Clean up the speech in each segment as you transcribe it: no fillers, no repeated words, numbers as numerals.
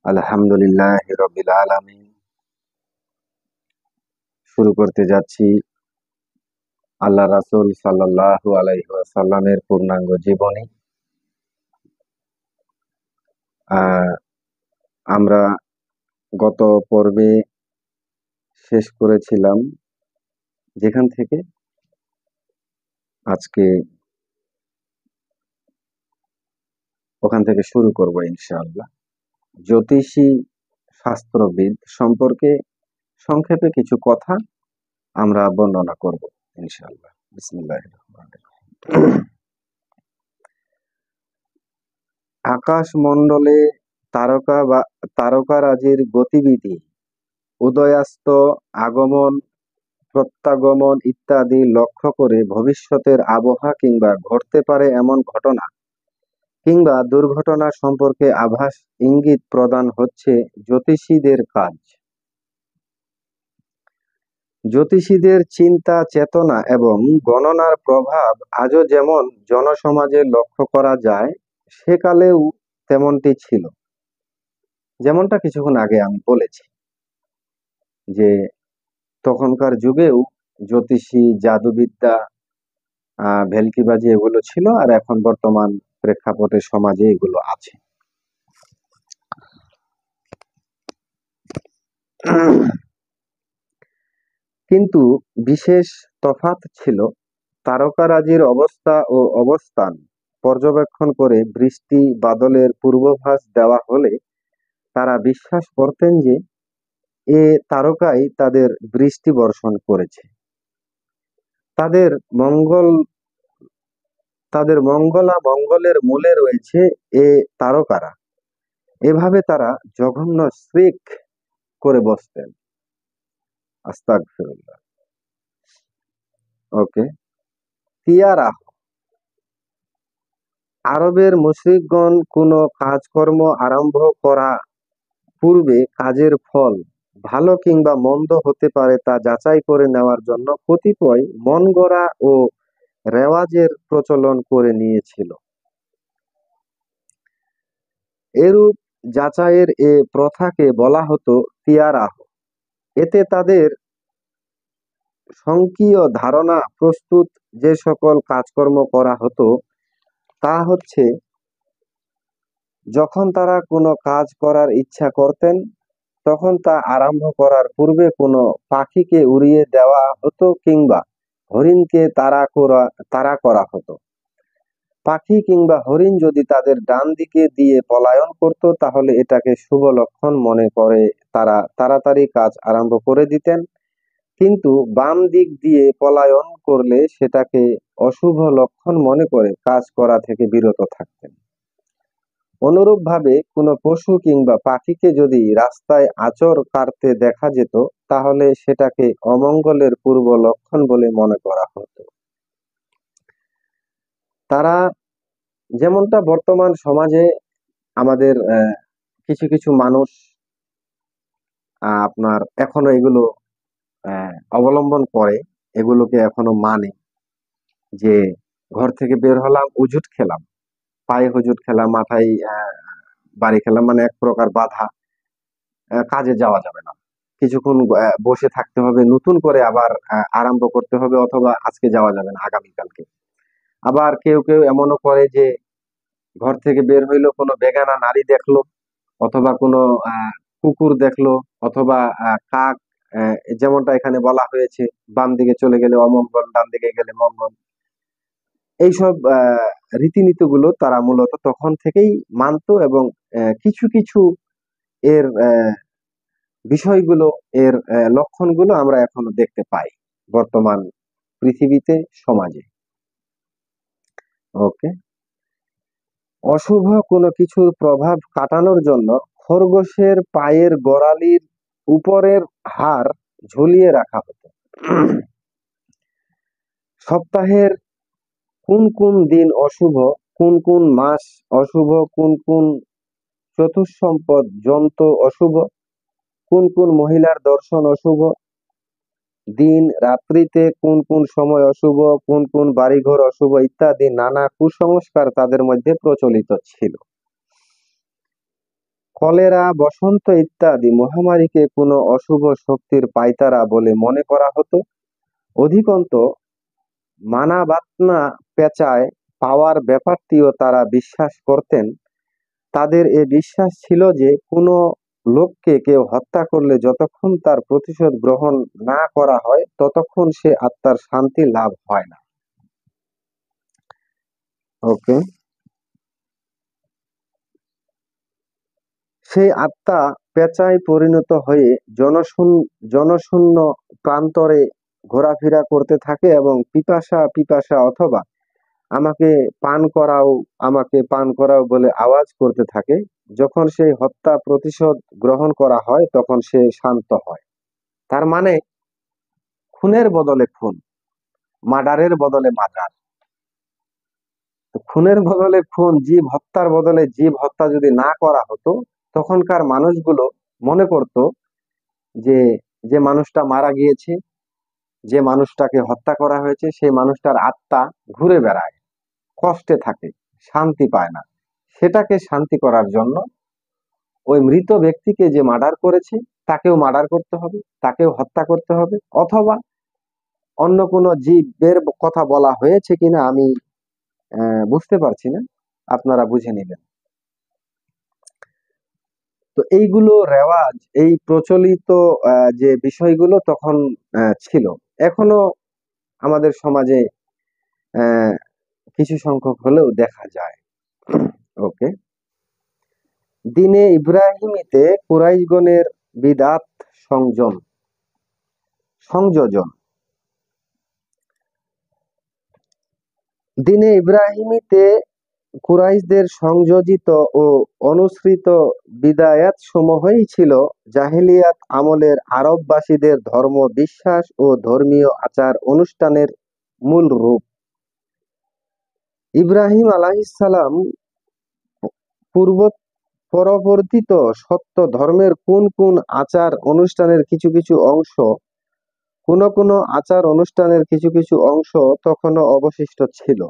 আলহামদুলিল্লাহ রবিল আলামিন। শুরু করতে যাচ্ছি আল্লাহ রাসূল সাল্লাল্লাহু আলাইহি ওয়াসাল্লামের পূর্ণাঙ্গ জীবনী। আমরা গত পর্বে শেষ করেছিলাম যেখান থেকে আজকে ওখান থেকে শুরু করব ইনশাআল্লাহ। জ্যোতিষী শাস্ত্রবিদ সম্পর্কে সংক্ষেপে কিছু কথা আমরা বর্ণনা করব ইনশাআল্লাহ। বিসমিল্লাহির রহমানির রহিম। আকাশমণ্ডলে তারকারাজির গতিবিধি, উদয়াস্ত, আগমন, প্রত্যাগমন ইত্যাদি লক্ষ্য করে ভবিষ্যতের আবহাওয়া কিংবা ঘটতে পারে এমন ঘটনা কিংবা দুর্ঘটনা সম্পর্কে আভাস ইঙ্গিত প্রদান হচ্ছে জ্যোতিষীদের কাজ। জ্যোতিষীদের চিন্তা চেতনা এবং গণনার প্রভাব আজও যেমন জনসমাজে লক্ষ্য করা যায়, সেকালেও তেমনটি ছিল। যেমনটা কিছুক্ষণ আগে আমি বলেছি যে তখনকার যুগেও জ্যোতিষী, জাদুবিদ্যা, ভেলকিবাজি এগুলো ছিল, আর এখন বর্তমান প্রেক্ষাপটে সমাজে এগুলো আছে। কিন্তু বিশেষ তফাৎ ছিল। তারকারাজির অবস্থা ও অবস্থান পর্যবেক্ষণ করে বৃষ্টি বাদলের পূর্বাভাস দেওয়া হলে তারা বিশ্বাস করতেন যে এ তারকাই তাদের বৃষ্টি বর্ষণ করেছে। তাদের মঙ্গলের মূলে রয়েছে এ তারকারা। এভাবে তারা জঘন্য শিরক করে বসতেন। আস্তাগফিরুল্লাহ। ওকে। তিয়ারাহ, আরবের মুশরিকগণ কোনো কাজকর্ম আরম্ভ করা পূর্বে কাজের ফল ভালো কিংবা মন্দ হতে পারে তা যাচাই করে নেওয়ার জন্য কতিপয় মন গড়া ও রেওয়াজের প্রচলন করে নিয়েছিল। এরূপ যাচাইয়ের এ প্রথাকে বলা হতো তিয়ারাহ। এতে তাদের সংকীয় ধারণা প্রস্তুত যে সকল কাজকর্ম করা হতো তা হচ্ছে, যখন তারা কোনো কাজ করার ইচ্ছা করতেন তখন তা আরম্ভ করার পূর্বে কোনো পাখিকে উড়িয়ে দেওয়া হতো কিংবা হরিণকে তাড়া করা হতো। পাখি কিংবা হরিণ যদি তাদের ডান দিকে দিয়ে পলায়ন করত তাহলে এটাকে শুভ লক্ষণ মনে করে তারা তাড়াতাড়ি কাজ আরম্ভ করে দিতেন, কিন্তু বাম দিক দিয়ে পলায়ন করলে সেটাকে অশুভ লক্ষণ মনে করে কাজ করা থেকে বিরত থাকতেন। অনুরূপভাবে কোনো পশু কিংবা পাখিকে যদি রাস্তায় আঁচড় কাটতে দেখা যেত তাহলে সেটাকে অমঙ্গলের পূর্ব লক্ষণ বলে মনে করা হতো। তারা, যেমনটা বর্তমান সমাজে আমাদের কিছু কিছু মানুষ আপনার এখনো এগুলো অবলম্বন করে, এগুলোকে এখনো মানে, যে ঘর থেকে বের হলাম, উজুট খেলাম, পায়ে হুজুট খেলাম, মাথায় বাড়ি খেলাম, মানে এক প্রকার বাধা, কাজে যাওয়া যাবে না, কিছুক্ষণ বসে থাকতে হবে, নতুন করে আবার আরম্ভ করতে হবে, অথবা আজকে যাওয়া যাবে না, আগামীকালকে। আবার কেউ কেউ এমনও করে যে ঘর থেকে বের হইলো, কোনো বেগানা নারী দেখলো, অথবা কোনো কুকুর দেখলো, অথবা কাক, যেমনটা এখানে বলা হয়েছে, বাম দিকে চলে গেলে অমঙ্গল, ডান দিকে গেলে মঙ্গল। এইসব রীতিনীতি গুলো তারা মূলত তখন থেকেই মানতো, এবং কিছু কিছু এর বিষয়গুলো, এর লক্ষণগুলো আমরা এখনো দেখতে পাই বর্তমান পৃথিবীতে, সমাজে। ওকে। অশুভ কোনো কিছুর প্রভাব কাটানোর জন্য খরগোশের পায়ের গোড়ালির উপরের হাড় ঝুলিয়ে রাখা হতো। সপ্তাহের কোন কোন দিন অশুভ, কোন কোন মাস অশুভ, কোন কোন চতুষ্সম্পদ জন্তু অশুভ, কোন কোন মহিলার দর্শন অশুভ, দিন রাত্রিতে কোন কোন সময় অশুভ, কোন কোন বাড়িঘর অশুভ ইত্যাদি নানা কুসংস্কার তাদের মধ্যে প্রচলিত ছিল। কলেরা, বসন্ত ইত্যাদি মহামারীকে কোনো অশুভ শক্তির পাইতারা বলে মনে করা হতো। অধিকন্ত মানাবাতনা পেঁচায় পাওয়ার ব্যাপারটিও তারা বিশ্বাস করতেন। তাদের এ বিশ্বাস ছিল যে কোনো লোককে কেউ হত্যা করলে যতক্ষণ তার প্রতিশোধ গ্রহণ না করা হয় ততক্ষণ সে আত্মার শান্তি লাভ হয় না। ওকে, সেই আত্মা পেঁচায় পরিণত হয়ে জনশূন্য প্রান্তরে ঘোরাফেরা করতে থাকে এবং পিপাসা পিপাসা অথবা আমাকে পান করাও, আমাকে পান করাও বলে আওয়াজ করতে থাকে। যখন সেই হত্যা প্রতিশোধ গ্রহণ করা হয় তখন সে শান্ত হয়। তার মানে খুনের বদলে খুন, মার্ডারের বদলে মার্ডার। তো খুনের বদলে খুন, জীব হত্যার বদলে জীব হত্যা যদি না করা হতো তখনকার মানুষগুলো মনে করত যে যে মানুষটা মারা গিয়েছে, যে মানুষটাকে হত্যা করা হয়েছে, সেই মানুষটার আত্মা ঘুরে বেড়ায়, কষ্টে থাকে, শান্তি পায় না। সেটাকে শান্তি করার জন্য ওই মৃত ব্যক্তিকে যে মার্ডার করেছে তাকেও মার্ডার করতে হবে, তাকেও হত্যা করতে হবে, অথবা অন্য কোনো জীবের কথা বলা হয়েছে কিনা আমি বুঝতে পারছি না, আপনারা বুঝে নেবেন। তো এইগুলো রেওয়াজ, এই প্রচলিত যে বিষয়গুলো তখন ছিল, এখনো আমাদের সমাজে আহ, কিছু সংখ্যক হলেও দেখা যায়। ওকে, দিনে ইব্রাহিমিতে কুরাইশগণের বিদাত সংযোজন। দিনে ইব্রাহিমিতে কুরাইশদের সংযোজিত ও অনুসৃত বিদায়াত সমূহই ছিল জাহেলিয়াত আমলের আরববাসীদের ধর্ম বিশ্বাস ও ধর্মীয় আচার অনুষ্ঠানের মূল রূপ। ইব্রাহিম আলাইহিসসালাম পূর্ব পরবর্তিত সত্য ধর্মের কোন কোন আচার অনুষ্ঠানের কিছু কিছু অংশ, কোন আচার অনুষ্ঠানের কিছু কিছু অংশ তখনও অবশিষ্ট ছিল।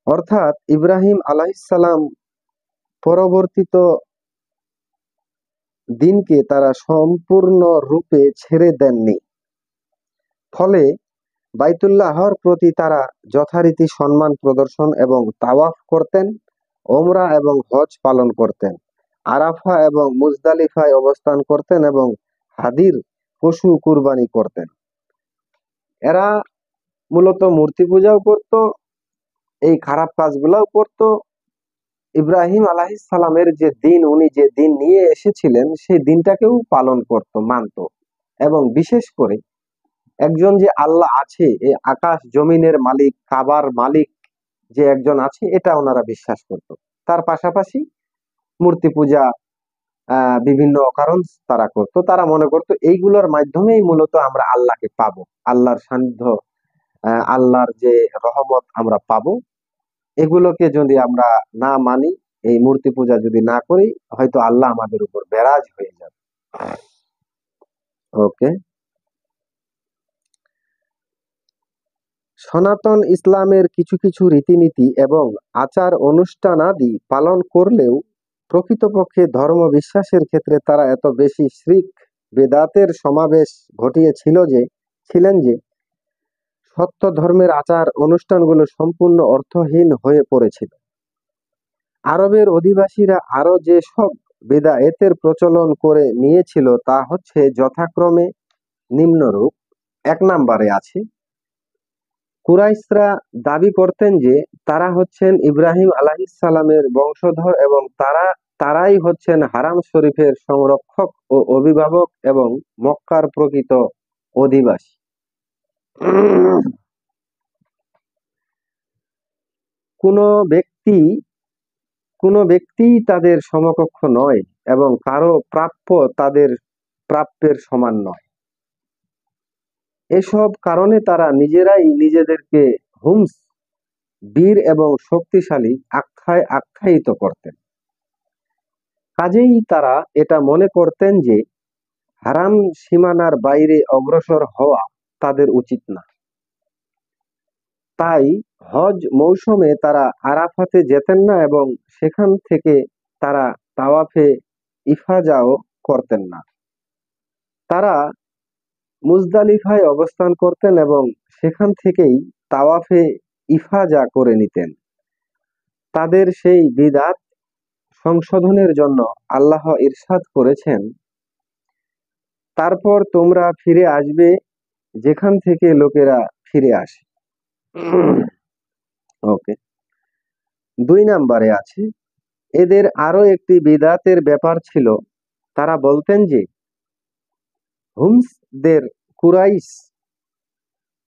অর্থাৎ ইব্রাহিম আলাইহিসসালাম পরবর্তিত দিনকে তারা সম্পূর্ণ রূপে ছেড়ে দেননি। ফলে বাইতুল্লাহর প্রতি তারা যথারীতি সম্মান প্রদর্শন এবং তাওয়াফ করতেন, ওমরা এবং হজ পালন করতেন, আরাফা এবং মুজদালিফায় অবস্থান করতেন এবং হাদির পশু কুরবানি করতেন। এরা মূলত মূর্তি পূজাও করত, এই খারাপ কাজগুলাও করত। ইব্রাহিম আলাইহিস সালামের যে দিন, উনি যে দিন নিয়ে এসেছিলেন সেই দিনটাকেও পালন করত, মানত। এবং বিশেষ করে একজন যে আল্লাহ আছে, এই আকাশ জমিনের মালিক, কাবার মালিক যে একজন আছে, এটা ওনারা বিশ্বাস করত। তার পাশাপাশি মূর্তি পূজা, বিভিন্ন অকারণ তারা করত। তারা মনে করত এইগুলোর মাধ্যমেই মূলত আমরা আল্লাহকে পাবো, আল্লাহর সান্নিধ্য, আল্লাহর যে রহমত আমরা পাবো। এগুলোকে যদি আমরা না মানি, এই মূর্তি পূজা যদি না করি, হয়তো আল্লাহ আমাদের উপর বেরাজ হয়ে যাবে। ওকে, সনাতন ইসলামের কিছু কিছু রীতিনীতি এবং আচার অনুষ্ঠানাদি পালন করলেও প্রকৃতপক্ষে ধর্ম বিশ্বাসের ক্ষেত্রে তারা এত বেশি শিরক বেদাতের সমাবেশ ছিলেন যে সত্য ধর্মের আচার অনুষ্ঠানগুলো সম্পূর্ণ অর্থহীন হয়ে পড়েছিল। আরবের অধিবাসীরা আরো যে সব বেদায়েতের প্রচলন করে নিয়েছিল তা হচ্ছে যথাক্রমে নিম্নরূপ। 1 নম্বরে আছে, কুরাইশরা দাবি করতেন যে তারা হচ্ছেন ইব্রাহিম আলাইহিসসালামের বংশধর এবং তারাই হচ্ছেন হারাম শরীফের সংরক্ষক ও অভিভাবক এবং মক্কার প্রকৃত অধিবাসী। কোনো ব্যক্তি তাদের সমকক্ষ নয় এবং কারো প্রাপ্য তাদের প্রাপ্যের সমান নয়। এসব কারণে তারা নিজেরাই নিজেদেরকে হুমস, বীর এবং শক্তিশালী আখ্যায়িত করতেন। কাজেই তারা এটা মনে করতেন যে হারাম সীমানার বাইরে অগ্রসর হওয়া তাদের উচিত না। তাই হজ মৌসুমে তারা আরাফাতে যেতেন না এবং সেখান থেকে তারা তাওয়াফে ইফাজাও করতেন না। তারা মুজদালিফায় অবস্থান করতেন এবং সেখান থেকেই তাওয়াফে ইফাজা করে নিতেন। তাদের সেই বিদআত সংশোধনের জন্য আল্লাহ ইরশাদ করেছেন, তারপর তোমরা ফিরে আসবে যেখান থেকে লোকেরা ফিরে আসে। ওকে, 2 নম্বরে আছে, এদের আরো একটি বিদআতের ব্যাপার ছিল। তারা বলতেন যে হুমসদের কুরাইশ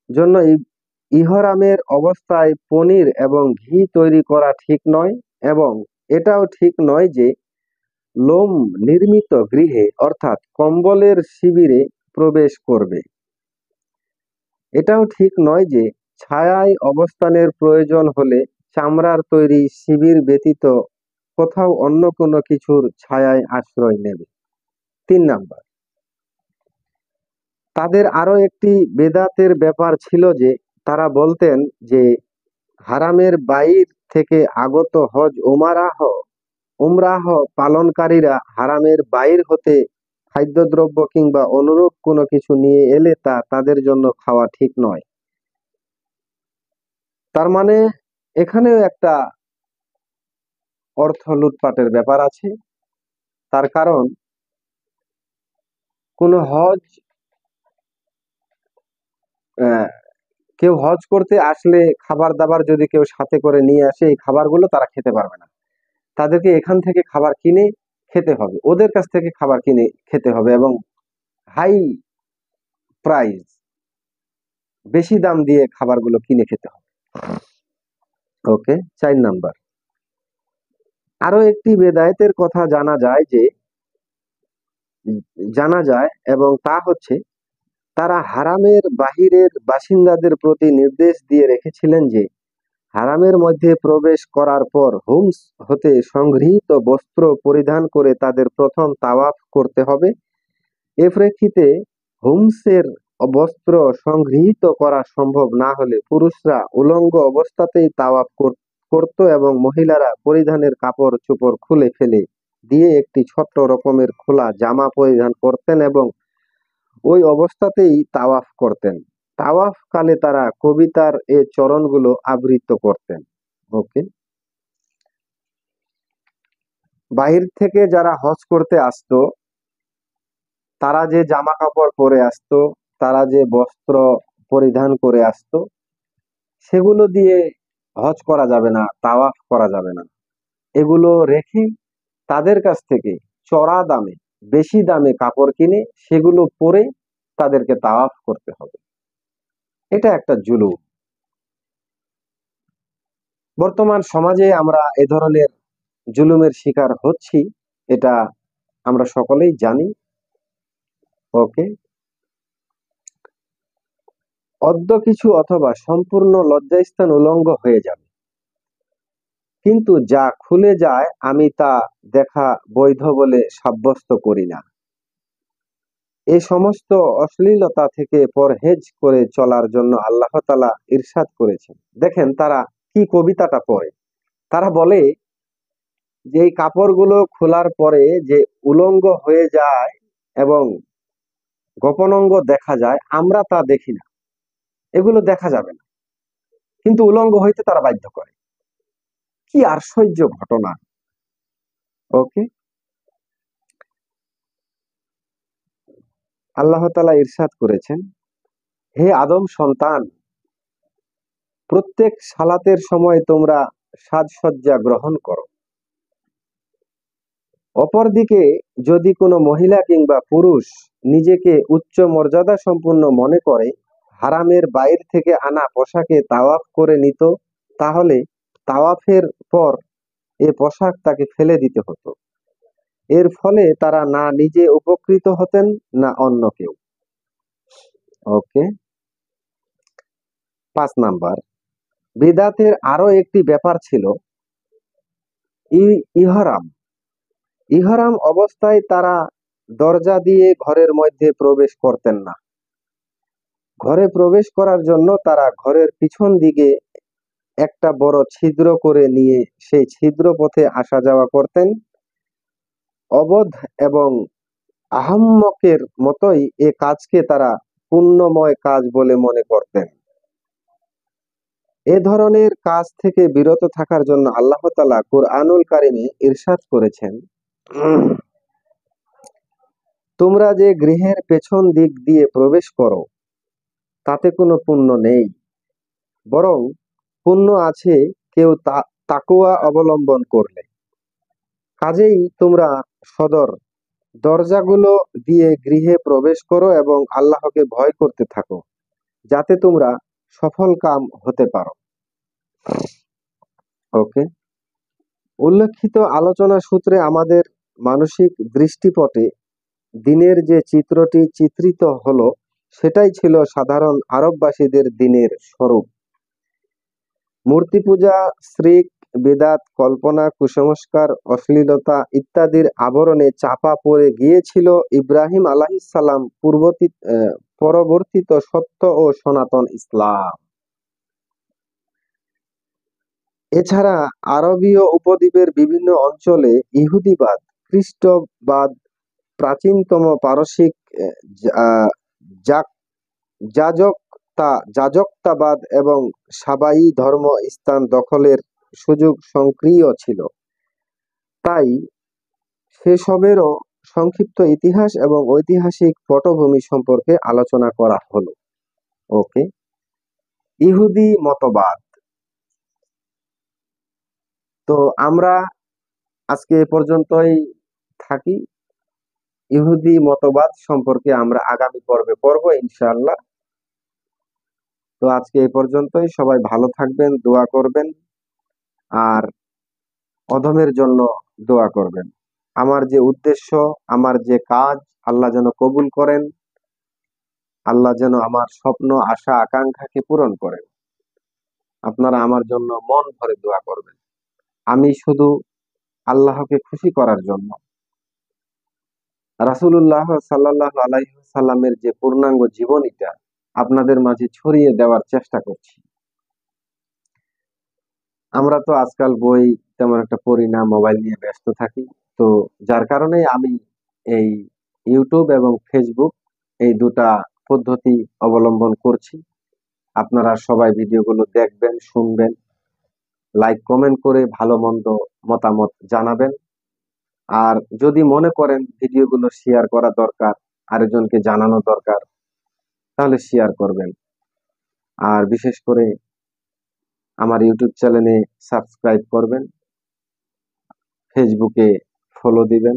জন্য ইহরামের অবস্থায় পনির এবং ঘি তৈরি করা ঠিক নয়, এবং এটাও ঠিক নয় যে লোম নির্মিত গৃহে অর্থাৎ কম্বলের শিবিরে প্রবেশ করবে। এটাও ঠিক নয় যে ছায়ায় অবস্থানের প্রয়োজন হলে চামড়ার তৈরি শিবির ব্যতীত কোথাও অন্য কোনো কিছুর ছায়ায় আশ্রয় নেবে। 3 নাম্বার, তাদের আরো একটি বেদাতের ব্যাপার ছিল যে তারা বলতেন যে হারামের বাইর থেকে আগত হজ উমরাহ পালনকারীরা হারামের বাইর হতে খাদ্যদ্রব্য কিংবা অনুরূপ কোনো কিছু নিয়ে এলে তা তাদের জন্য খাওয়া ঠিক নয়। তার মানে এখানেও একটা অর্থ লুটপাটের ব্যাপার আছে। তার কারণ কোন হজ কেউ হজ করতে আসলে খাবার দাবার যদি কেউ সাথে করে নিয়ে আসে, এই খাবারগুলো তারা খেতে পারবে না। তাদেরকে এখান থেকে খাবার কিনে খেতে হবে, ওদের কাছ থেকে খাবার কিনে খেতে হবে এবং হাই প্রাইস, বেশি দাম দিয়ে খাবারগুলো কিনে খেতে হবে। ওকে, 4 নাম্বার, আরো একটি বেদায়েতের কথা জানা যায় এবং তা হচ্ছে তারা হারামের বাহিরের বাসিন্দাদের প্রতি নির্দেশ দিয়ে রেখেছিলেন যে হারামের মধ্যে প্রবেশ করার পর হুমস হতে সংগৃহীত বস্ত্র পরিধান করে তাদের প্রথম তাওয়াফ করতে হবে। এ প্রেক্ষিতে হুমসের বস্ত্র সংগৃহীত করা সম্ভব না হলে পুরুষরা উলঙ্গ অবস্থাতেই তাওয়াফ করত এবং মহিলারা পরিধানের কাপড় চোপড় খুলে ফেলে দিয়ে একটি ছোট্ট রকমের খোলা জামা পরিধান করতেন এবং ওই অবস্থাতেই তাওয়াফ করতেন। তাওয়াফ কালে তারা কবিতার এ চরণগুলো আবৃত্ত করতেন। ওকে, বাহির থেকে যারা হজ করতে আসতো তারা যে জামা কাপড় পরে আসতো, তারা যে বস্ত্র পরিধান করে আসতো, সেগুলো দিয়ে হজ করা যাবে না, তাওয়াফ করা যাবে না। এগুলো রেখে তাদের কাছ থেকে চড়া দামে, বেশি দামে কাপড় কিনে সেগুলো পরে তাদেরকে তাওয়াফ করতে হবে। এটা একটা জুলুম। বর্তমান সমাজে আমরা এ ধরনের জুলুমের শিকার হচ্ছি, এটা আমরা সকলেই জানি। ওকে, অদ্য কিছু অথবা সম্পূর্ণ লজ্জাস্থান উলঙ্গ হয়ে যাবে, কিন্তু যা খুলে যায় আমি তা দেখা বৈধ বলে সাব্যস্ত করি না। এ সমস্ত অশ্লীলতা থেকে পরহেজ করে চলার জন্য আল্লাহ তাআলা ইরশাদ করেছেন। দেখেন তারা কি কবিতাটা পড়ে। তারা বলে যে এই কাপড়গুলো খোলার পরে যে উলঙ্গ হয়ে যায় এবং গোপনাঙ্গ দেখা যায়, আমরা তা দেখি না, এগুলো দেখা যাবে না, কিন্তু উলঙ্গ হইতে তারা বাধ্য করে। কি আশ্চর্য ঘটনা। ওকে, আল্লাহ তাআলা ইরশাদ করেছেন, হে আদম সন্তান, প্রত্যেক সালাতের সময় তোমরা সাজসজ্জা গ্রহণ করো। অপরদিকে যদি কোনো মহিলা কিংবা পুরুষ নিজেকে উচ্চ মর্যাদা সম্পন্ন মনে করে হারামের বাইর থেকে আনা পোশাকে তাওয়াফ করে নিত, তাহলে তাওয়াফের পর এ পোশাক তাকে ফেলে দিতে হতো। এর ফলে তারা না নিজে উপকৃত হতেন না অন্য কেউ। ওকে, 5 নাম্বার, বিদআতের আরো একটি ব্যাপার ছিল ইহরাম। ইহরাম অবস্থায় তারা দরজা দিয়ে ঘরের মধ্যে প্রবেশ করতেন না। ঘরে প্রবেশ করার জন্য তারা ঘরের পিছন দিকে একটা বড় ছিদ্র করে নিয়ে সেই ছিদ্র পথে আসা যাওয়া করতেন। অবধ এবং আহাম্মকের মতোই এ কাজকে তারা পুণ্যময় কাজ বলে মনে করতেন। এ ধরনের কাজ থেকে বিরত থাকার জন্য আল্লাহ তাআলা কুরআনুল কারিমে ইরশাদ করেছেন, তোমরা যে গৃহের পেছন দিক দিয়ে প্রবেশ করো তাতে কোনো পুণ্য নেই, বরং পুণ্য আছে কেউ তাকওয়া অবলম্বন করলে। কাজেই তোমরা সদর দরজাগুলো দিয়ে গৃহে প্রবেশ করো এবং আল্লাহকে ভয় করতে থাকো, যাতে তোমরা সফল কাম হতে পারো। ওকে, উল্লেখিত আলোচনা সূত্রে আমাদের মানসিক দৃষ্টিপটে দিনের যে চিত্রটি চিত্রিত হলো সেটাই ছিল সাধারণ আরববাসীদের দিনের স্বরূপ। মূর্তি পূজা, শ্রিক, বেদাত, কল্পনা, কুসংস্কার, অশ্লীলতা ইত্যাদির আবরণে চাপা পড়ে গিয়েছিল ইব্রাহিম আলাইহিসসালাম পরবর্তিত সত্য ও সনাতন ইসলাম। এছাড়া আরবীয় উপদ্বীপের বিভিন্ন অঞ্চলে ইহুদিবাদ, খ্রিস্টবাদ, প্রাচীনতম পারসিক যাজকতাবাদ এবং সাবাই ধর্ম স্থান দখলের সুযোগ সক্রিয় ছিল। তাই সেসবেরও সংক্ষিপ্ত ইতিহাস এবং ঐতিহাসিক পটভূমি সম্পর্কে আলোচনা করা হলো। ওকে, ইহুদি মতবাদ। তো আমরা আজকে এ পর্যন্তই থাকি। ইহুদি মতবাদ সম্পর্কে আমরা আগামী পর্বে পড়ব ইনশাআল্লাহ। তো আজকে এ পর্যন্তই। সবাই ভালো থাকবেন, দোয়া করবেন, আর অধমের জন্য দোয়া করবেন। আমার যে উদ্দেশ্য, আমার যে কাজ, আল্লাহ যেন কবুল করেন, আল্লাহ যেন আমার স্বপ্ন, আশা, আকাঙ্ক্ষাকে পূরণ করেন। আপনারা আমার জন্য মন ভরে দোয়া করবেন। আমি শুধু আল্লাহকে খুশি করার জন্য রাসূলুল্লাহ সাল্লাল্লাহু আলাইহি সাল্লামের যে পূর্ণাঙ্গ জীবনীটা আপনাদের মাঝে ছড়িয়ে দেওয়ার চেষ্টা করছি। আমরা তো আজকাল বই তেমন একটা পড়ি না, মোবাইল নিয়ে ব্যস্ত থাকি। তো যার কারণে আমি এই ইউটিউব এবং ফেসবুক এই দুটা পদ্ধতি অবলম্বন করছি। আপনারা সবাই ভিডিওগুলো দেখবেন, শুনবেন, লাইক কমেন্ট করে ভালো মন্দ মতামত জানাবেন। আর যদি মনে করেন ভিডিওগুলো শেয়ার করা দরকার, আরেকজনকে জানানো দরকার, তাহলে শেয়ার করবেন। আর বিশেষ করে আমার ইউটিউব চ্যানেলে সাবস্ক্রাইব করবেন, ফেসবুকে ফলো দিবেন।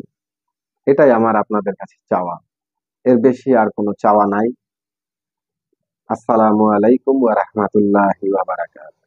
এটাই আমার আপনাদের কাছে চাওয়া, এর বেশি আর কোনো চাওয়া নাই। আসসালামু আলাইকুম ওয়া রাহমাতুল্লাহি ওয়া বারাকাতুহু।